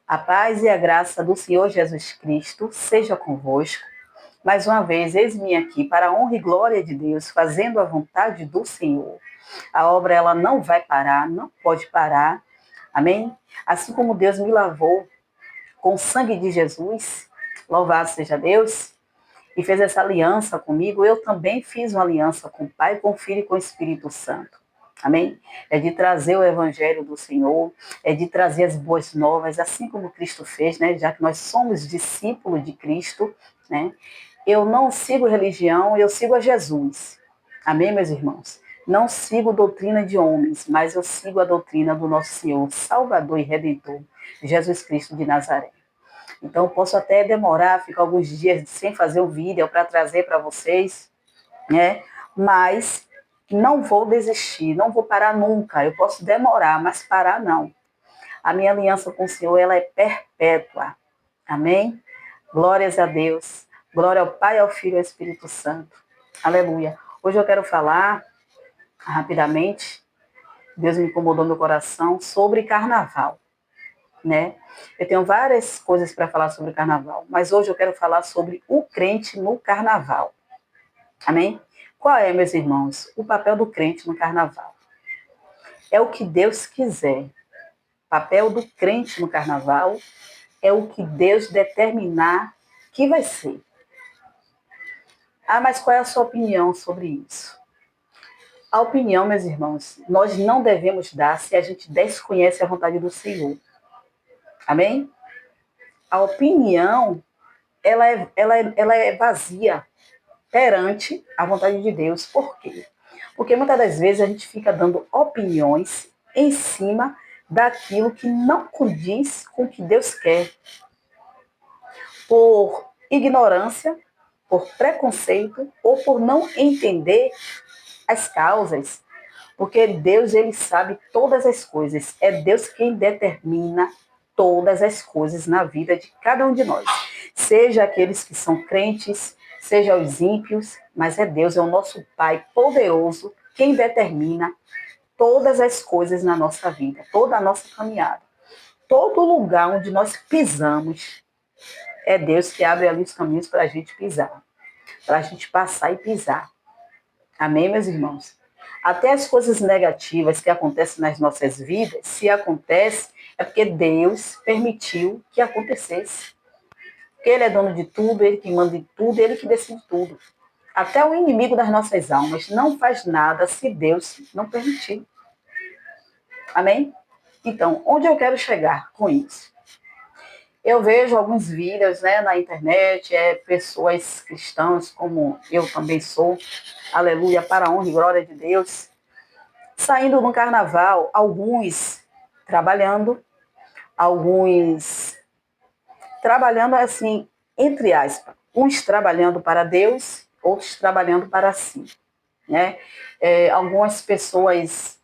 A paz e a graça do Senhor Jesus Cristo seja convosco. Mais uma vez, eis-me aqui para a honra e glória de Deus, fazendo a vontade do Senhor. A obra ela não vai parar, não pode parar. Amém? Assim como Deus me lavou com o sangue de Jesus, louvado seja Deus, e fez essa aliança comigo, eu também fiz uma aliança com o Pai, com o Filho e com o Espírito Santo. Amém? É de trazer o evangelho do Senhor, é de trazer as boas novas, assim como Cristo fez, né? Já que nós somos discípulos de Cristo, né? Eu não sigo religião, eu sigo a Jesus. Amém, meus irmãos? Não sigo doutrina de homens, mas eu sigo a doutrina do nosso Senhor, Salvador e Redentor, Jesus Cristo de Nazaré. Então, eu posso até demorar, ficar alguns dias sem fazer o vídeo para trazer para vocês, né? Mas não vou desistir, não vou parar nunca. Eu posso demorar, mas parar não. A minha aliança com o Senhor, ela é perpétua. Amém? Glórias a Deus. Glória ao Pai, ao Filho e ao Espírito Santo. Aleluia. Hoje eu quero falar, rapidamente, Deus me incomodou meu coração, sobre carnaval, né? Eu tenho várias coisas para falar sobre carnaval, mas hoje eu quero falar sobre o crente no carnaval. Amém? Qual é, meus irmãos, o papel do crente no carnaval? É o que Deus quiser. O papel do crente no carnaval é o que Deus determinar que vai ser. Ah, mas qual é a sua opinião sobre isso? A opinião, meus irmãos, nós não devemos dar se a gente desconhece a vontade do Senhor. Amém? A opinião, ela é vazia perante a vontade de Deus. Por quê? Porque muitas das vezes a gente fica dando opiniões em cima daquilo que não condiz com o que Deus quer. Por ignorância, por preconceito ou por não entender as causas. Porque Deus, ele sabe todas as coisas. É Deus quem determina todas as coisas na vida de cada um de nós. Seja aqueles que são crentes, seja os ímpios, mas é Deus, é o nosso Pai poderoso, quem determina todas as coisas na nossa vida, toda a nossa caminhada. Todo lugar onde nós pisamos, é Deus que abre ali os caminhos para a gente pisar, para a gente passar e pisar. Amém, meus irmãos? Até as coisas negativas que acontecem nas nossas vidas, se acontece, é porque Deus permitiu que acontecesse. Porque Ele é dono de tudo, Ele que manda de tudo, Ele que decide tudo. Até o inimigo das nossas almas não faz nada se Deus não permitir. Amém? Então, onde eu quero chegar com isso? Eu vejo alguns vídeos, né, na internet, pessoas cristãs, como eu também sou, aleluia, para a honra e glória de Deus, saindo no carnaval, alguns trabalhando, alguns trabalhando assim, entre aspas, uns trabalhando para Deus, outros trabalhando para si, né? Algumas pessoas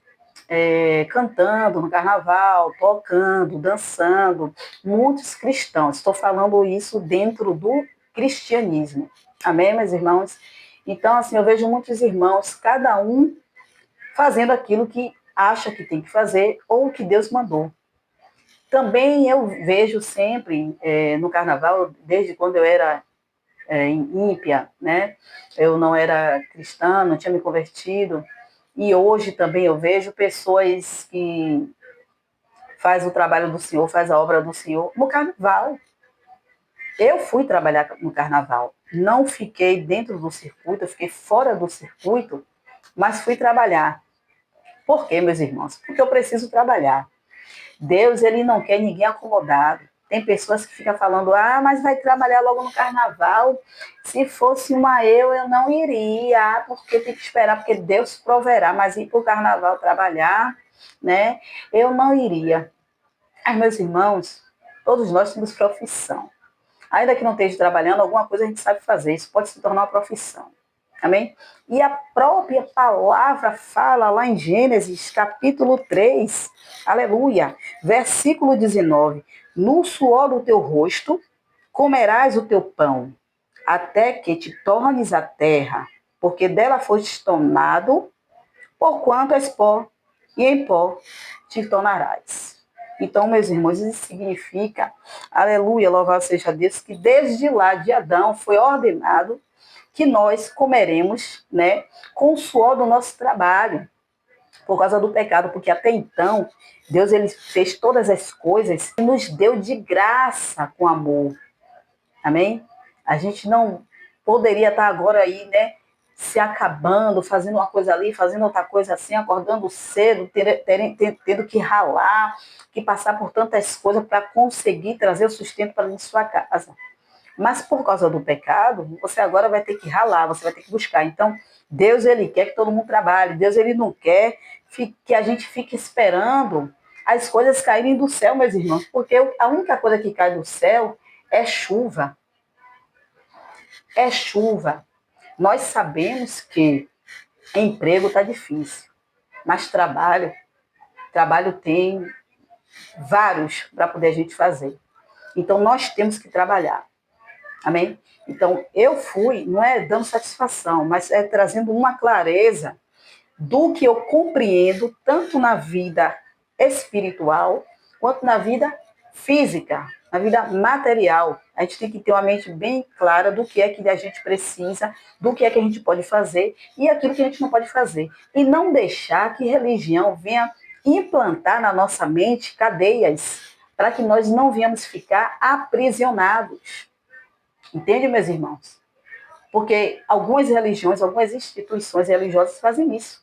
cantando no carnaval, tocando, dançando, muitos cristãos. Estou falando isso dentro do cristianismo. Amém, meus irmãos? Então, assim, eu vejo muitos irmãos, cada um fazendo aquilo que acha que tem que fazer ou que Deus mandou. Também eu vejo sempre no carnaval, desde quando eu era ímpia, né? Eu não era cristã, não tinha me convertido. E hoje também eu vejo pessoas que faz o trabalho do Senhor, faz a obra do Senhor no carnaval. Eu fui trabalhar no carnaval. Não fiquei dentro do circuito, eu fiquei fora do circuito, mas fui trabalhar. Por quê, meus irmãos? Porque eu preciso trabalhar. Deus, ele não quer ninguém acomodado. Tem pessoas que ficam falando, mas vai trabalhar logo no carnaval. Se fosse uma eu não iria, porque tem que esperar, porque Deus proverá. Mas ir para o carnaval trabalhar, né? Eu não iria. Mas, meus irmãos, todos nós temos profissão. Ainda que não esteja trabalhando, alguma coisa a gente sabe fazer. Isso pode se tornar uma profissão. Amém? E a própria palavra fala lá em Gênesis, capítulo 3, aleluia, versículo 19: no suor do teu rosto comerás o teu pão, até que te tornes a terra, porque dela foste tomado, porquanto és pó, e em pó te tornarás. Então, meus irmãos, isso significa, aleluia, louvado seja Deus, que desde lá de Adão foi ordenado que nós comeremos, né, com o suor do nosso trabalho, por causa do pecado, porque até então Deus ele fez todas as coisas e nos deu de graça com amor. Amém? A gente não poderia estar agora aí, né, se acabando, fazendo uma coisa ali, fazendo outra coisa assim, acordando cedo, tendo que ralar, que passar por tantas coisas para conseguir trazer o sustento para dentro de sua casa. Mas por causa do pecado, você agora vai ter que ralar, você vai ter que buscar. Então, Deus ele quer que todo mundo trabalhe. Deus ele não quer que a gente fique esperando as coisas caírem do céu, meus irmãos, porque a única coisa que cai do céu é chuva. É chuva. Nós sabemos que emprego está difícil, mas trabalho tem vários para poder a gente fazer. Então nós temos que trabalhar. Amém? Então, eu fui, não é dando satisfação, mas é trazendo uma clareza do que eu compreendo, tanto na vida espiritual, quanto na vida física, na vida material. A gente tem que ter uma mente bem clara do que é que a gente precisa, do que é que a gente pode fazer e aquilo que a gente não pode fazer. E não deixar que religião venha implantar na nossa mente cadeias para que nós não venhamos ficar aprisionados. Entende, meus irmãos? Porque algumas religiões, algumas instituições religiosas fazem isso.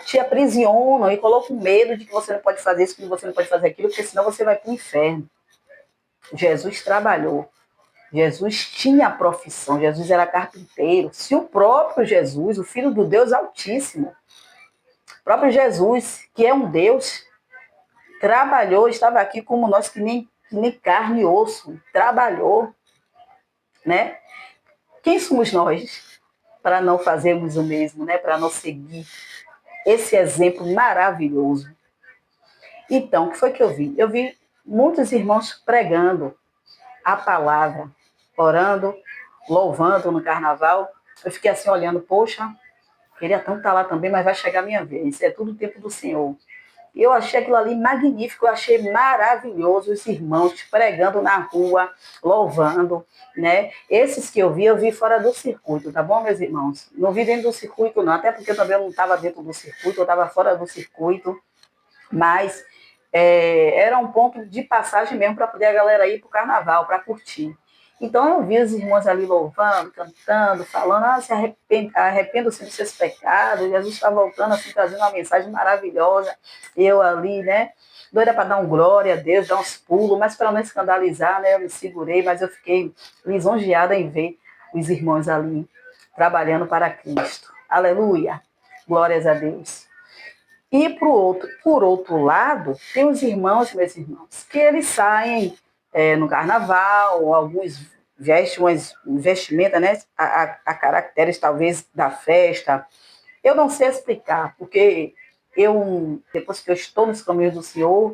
Te aprisionam e colocam medo de que você não pode fazer isso, que você não pode fazer aquilo, porque senão você vai para o inferno. Jesus trabalhou. Jesus tinha a profissão. Jesus era carpinteiro. Se o próprio Jesus, o Filho do Deus Altíssimo, o próprio Jesus, que é um Deus, trabalhou, estava aqui como nós, que nem carne e osso, trabalhou, né? Quem somos nós para não fazermos o mesmo, né? Para não seguir esse exemplo maravilhoso? Então, o que foi que eu vi? Eu vi muitos irmãos pregando a palavra, orando, louvando no carnaval. Eu fiquei assim olhando, poxa, queria tanto estar lá também, mas vai chegar a minha vez. É tudo o tempo do Senhor. E eu achei aquilo ali magnífico, eu achei maravilhoso os irmãos pregando na rua, louvando, né? Esses que eu vi fora do circuito, tá bom, meus irmãos? Não vi dentro do circuito, não, até porque eu também não estava dentro do circuito, eu estava fora do circuito, mas era um ponto de passagem mesmo para poder a galera ir para o carnaval, para curtir. Então eu vi os irmãos ali louvando, cantando, falando, se arrependa-se dos seus pecados, Jesus está voltando assim, trazendo uma mensagem maravilhosa. Eu ali, né, doida para dar um glória a Deus, dar uns pulos, mas para não escandalizar, né, eu me segurei, mas eu fiquei lisonjeada em ver os irmãos ali trabalhando para Cristo. Aleluia! Glórias a Deus. E por outro lado, tem os irmãos, meus irmãos, que eles saem no carnaval, alguns vestem umas vestimenta, né, a caracteres talvez da festa. Eu não sei explicar, porque depois que eu estou nos caminhos do Senhor,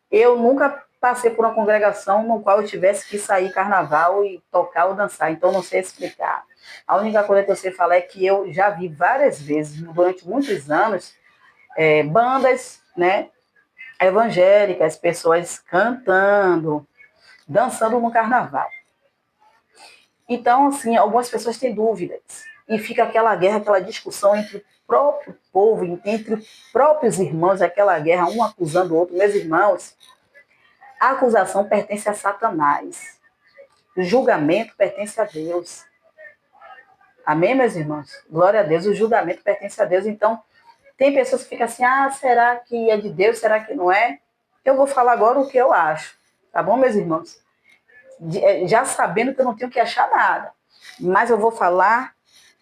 eu nunca passei por uma congregação no qual eu tivesse que sair carnaval e tocar ou dançar, então não sei explicar. A única coisa que eu sei falar é que eu já vi várias vezes, durante muitos anos, bandas, né, evangélicas, pessoas cantando, dançando no carnaval. Então, assim, algumas pessoas têm dúvidas e fica aquela guerra, aquela discussão entre o próprio povo, entre os próprios irmãos, aquela guerra, um acusando o outro. Meus irmãos, a acusação pertence a Satanás, o julgamento pertence a Deus. Amém, meus irmãos? Glória a Deus, o julgamento pertence a Deus. Então, tem pessoas que ficam assim, será que é de Deus, será que não é? Eu vou falar agora o que eu acho, tá bom, meus irmãos? Já sabendo que eu não tenho que achar nada, mas eu vou falar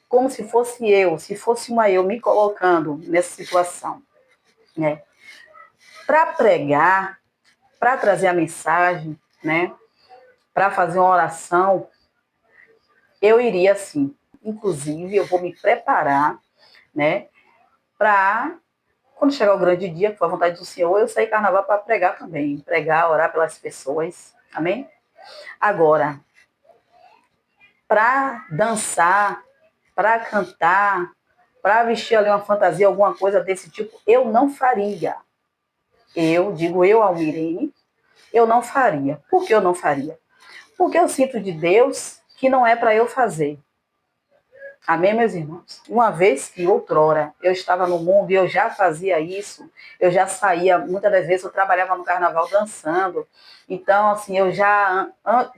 como se fosse eu, se fosse uma eu me colocando nessa situação, né? Para pregar, para trazer a mensagem, né? Para fazer uma oração, eu iria assim. Inclusive, eu vou me preparar, né? Para quando chegar o grande dia, que foi a vontade do Senhor, eu sair carnaval para pregar também. Pregar, orar pelas pessoas. Amém? Agora, para dançar, para cantar, para vestir ali uma fantasia, alguma coisa desse tipo, eu não faria. eu, Almirene, eu não faria. Por que eu não faria? Porque eu sinto de Deus que não é para eu fazer. Amém, meus irmãos? Uma vez que outrora eu estava no mundo e eu já fazia isso, eu já saía, muitas das vezes eu trabalhava no carnaval dançando. Então, assim, eu já,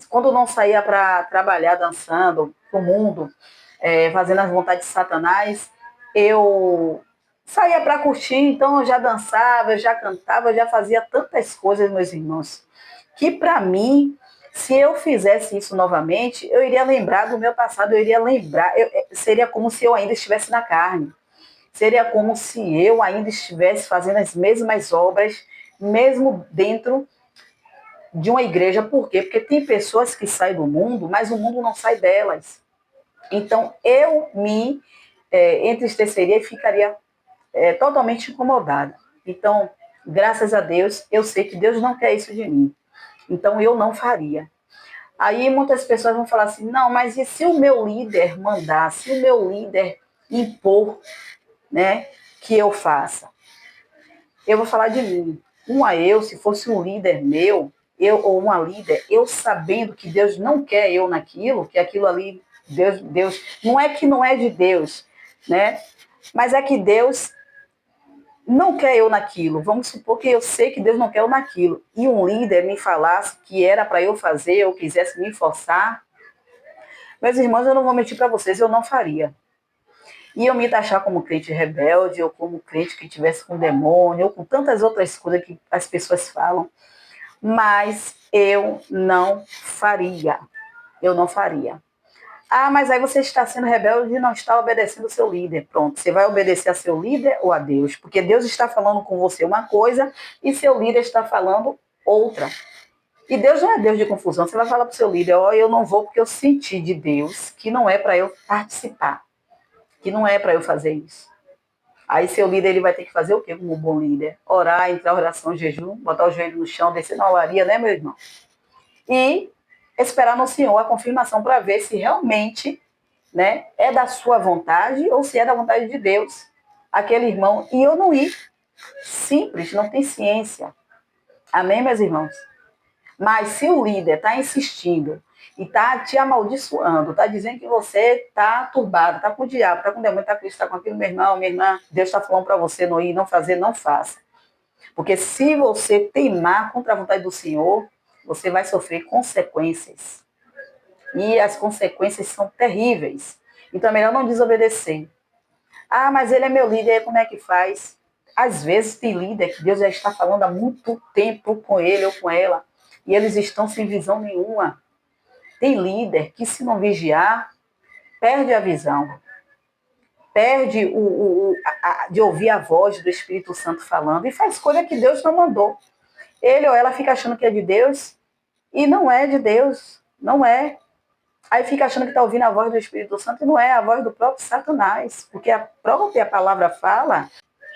quando eu não saía para trabalhar dançando pro mundo, fazendo as vontades de Satanás, eu saía para curtir, então eu já dançava, eu já cantava, eu já fazia tantas coisas, meus irmãos, que para mim, se eu fizesse isso novamente, eu iria lembrar do meu passado, eu iria lembrar, seria como se eu ainda estivesse na carne, seria como se eu ainda estivesse fazendo as mesmas obras, mesmo dentro de uma igreja. Por quê? Porque tem pessoas que saem do mundo, mas o mundo não sai delas. Então, eu me entristeceria e ficaria totalmente incomodada. Então, graças a Deus, eu sei que Deus não quer isso de mim. Então, eu não faria. Aí muitas pessoas vão falar assim, não, mas e se o meu líder mandar, se o meu líder impor, né, que eu faça? Eu vou falar de mim. Se fosse um líder meu, eu ou uma líder, eu sabendo que Deus não quer eu naquilo, que aquilo ali, Deus, não é de Deus, né? Mas é que Deus não quer eu naquilo. Vamos supor que eu sei que Deus não quer eu naquilo. E um líder me falasse que era para eu fazer, ou quisesse me forçar, meus irmãos, eu não vou mentir para vocês, eu não faria. E eu me taxar como crente rebelde, ou como crente que tivesse com demônio, ou com tantas outras coisas que as pessoas falam. Mas eu não faria. Eu não faria. Ah, mas aí você está sendo rebelde e não está obedecendo o seu líder. Pronto, você vai obedecer a seu líder ou a Deus? Porque Deus está falando com você uma coisa e seu líder está falando outra. E Deus não é Deus de confusão. Você vai falar para o seu líder, eu não vou porque eu senti de Deus que não é para eu participar, que não é para eu fazer isso. Aí seu líder ele vai ter que fazer o quê como um bom líder? Orar, entrar em oração, jejum, botar o joelho no chão, descer na olaria, né, meu irmão? E esperar no Senhor a confirmação para ver se realmente, né, é da sua vontade ou se é da vontade de Deus. Aquele irmão, e eu não ir. Simples, não tem ciência. Amém, meus irmãos? Mas se o líder está insistindo e está te amaldiçoando, está dizendo que você está turbado, está com o diabo, está com o demônio, está com isso, está com aquilo, meu irmão, minha irmã, Deus está falando para você não ir, não fazer, não faça. Porque se você teimar contra a vontade do Senhor, você vai sofrer consequências. E as consequências são terríveis. Então é melhor não desobedecer. Ah, mas ele é meu líder, como é que faz? Às vezes tem líder que Deus já está falando há muito tempo com ele ou com ela, e eles estão sem visão nenhuma. Tem líder que, se não vigiar, perde a visão, perde de ouvir a voz do Espírito Santo falando e faz coisa que Deus não mandou. Ele ou ela fica achando que é de Deus e não é de Deus, não é. Aí fica achando que está ouvindo a voz do Espírito Santo e não é a voz do próprio Satanás, porque a própria palavra fala,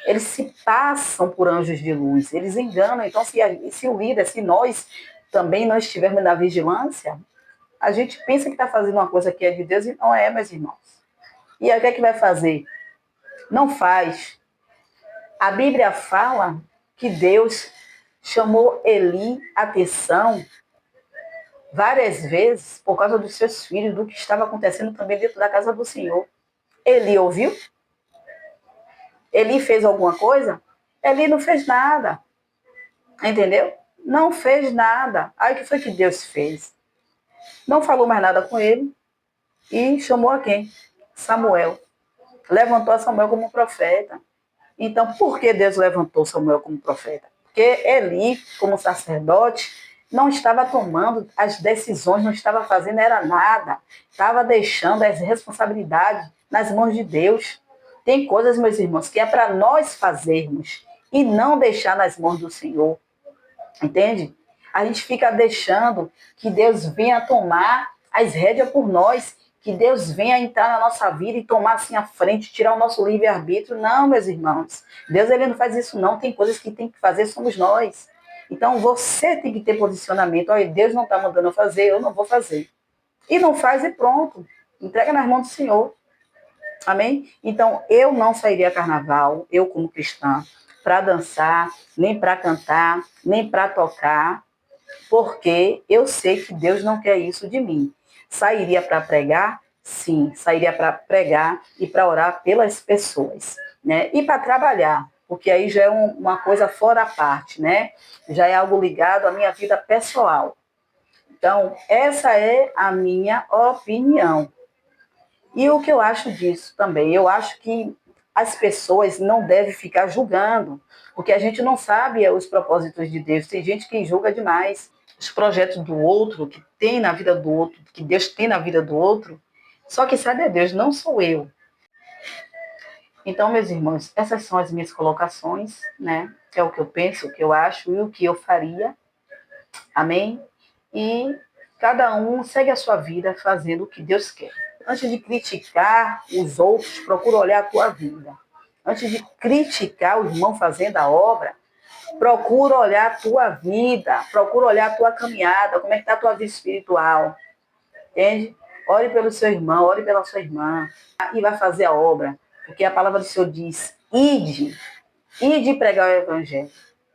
eles se passam por anjos de luz, eles enganam. Então, se o líder, se nós também não estivermos na vigilância, a gente pensa que está fazendo uma coisa que é de Deus e não é, meus irmãos. E aí o que é que vai fazer? Não faz. A Bíblia fala que Deus chamou Eli a atenção várias vezes por causa dos seus filhos, do que estava acontecendo também dentro da casa do Senhor. Eli ouviu? Eli fez alguma coisa? Eli não fez nada. Entendeu? Não fez nada. Aí o que foi que Deus fez? Não falou mais nada com ele e chamou a quem? Samuel. Levantou Samuel como profeta. Então, por que Deus levantou Samuel como profeta? Porque Eli, como sacerdote, não estava tomando as decisões, não estava fazendo era nada. Estava deixando as responsabilidades nas mãos de Deus. Tem coisas, meus irmãos, que é para nós fazermos e não deixar nas mãos do Senhor. Entende? A gente fica deixando que Deus venha tomar as rédeas por nós, que Deus venha entrar na nossa vida e tomar assim a frente, tirar o nosso livre-arbítrio. Não, meus irmãos. Deus ele não faz isso não. Tem coisas que tem que fazer, somos nós. Então você tem que ter posicionamento. Olha, Deus não está mandando eu fazer, eu não vou fazer. E não faz e pronto. Entrega nas mãos do Senhor. Amém? Então, eu não sairia a carnaval, eu como cristã. para dançar, nem para cantar, nem para tocar, porque eu sei que Deus não quer isso de mim. Sairia para pregar? Sim, sairia para pregar e para orar pelas pessoas, né? E para trabalhar, porque aí já é uma coisa fora a parte, né? Já é algo ligado à minha vida pessoal. Então, essa é a minha opinião. E o que eu acho disso também? Eu acho que as pessoas não devem ficar julgando, porque a gente não sabe os propósitos de Deus. Tem gente que julga demais os projetos do outro, que tem na vida do outro, que Deus tem na vida do outro. Só que sabe é Deus, não sou eu. Então, meus irmãos, essas são as minhas colocações, né? É o que eu penso, o que eu acho e o que eu faria. Amém? E cada um segue a sua vida fazendo o que Deus quer. Antes de criticar os outros, procura olhar a tua vida. Antes de criticar o irmão fazendo a obra, procura olhar a tua vida, procura olhar a tua caminhada, como é que está a tua vida espiritual. Entende? Ore pelo seu irmão, ore pela sua irmã e vai fazer a obra. Porque a palavra do Senhor diz, ide pregar o evangelho.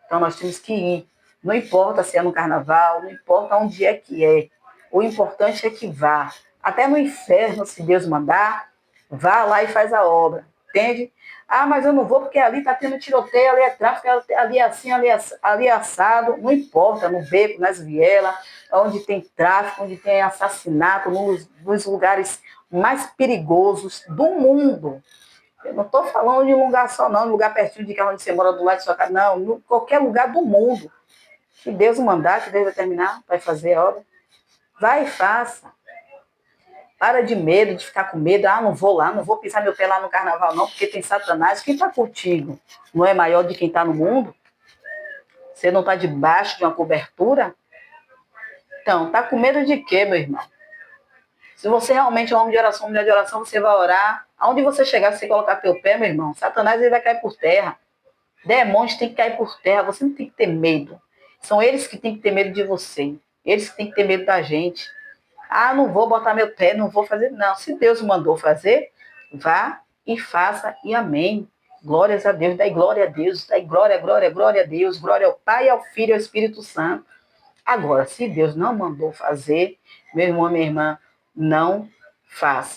Então nós temos que ir. Não importa se é no carnaval, não importa onde é que é. O importante é que vá. Até no inferno, se Deus mandar, vá lá e faz a obra. Entende? Ah, mas eu não vou porque ali está tendo tiroteio, ali é tráfico, ali é assim, ali é assado. Não importa, no beco, nas vielas, onde tem tráfico, onde tem assassinato, nos lugares mais perigosos do mundo. Eu não estou falando de um lugar só, não, de um lugar pertinho de casa onde você mora, do lado de sua casa, não, em qualquer lugar do mundo. Que Deus mandar, que Deus determinar, vai fazer a obra. Vai e faça. Para de medo, de ficar com medo. Ah, não vou lá, não vou pisar meu pé lá no carnaval, não, porque tem Satanás. Quem está contigo não é maior de quem está no mundo? Você não está debaixo de uma cobertura? Então, está com medo de quê, meu irmão? Se você realmente é um homem de oração, mulher de oração, você vai orar. Aonde você chegar, se você colocar teu pé, meu irmão, Satanás ele vai cair por terra. Demônios têm que cair por terra. Você não tem que ter medo. São eles que têm que ter medo de você. Eles que têm que ter medo da gente. Ah, não vou botar meu pé, não vou fazer. Não, se Deus mandou fazer, vá e faça e amém. Glórias a Deus, dai glória a Deus, dai glória, glória, glória a Deus, glória ao Pai, ao Filho e ao Espírito Santo. Agora, se Deus não mandou fazer, meu irmão, minha irmã, não faça.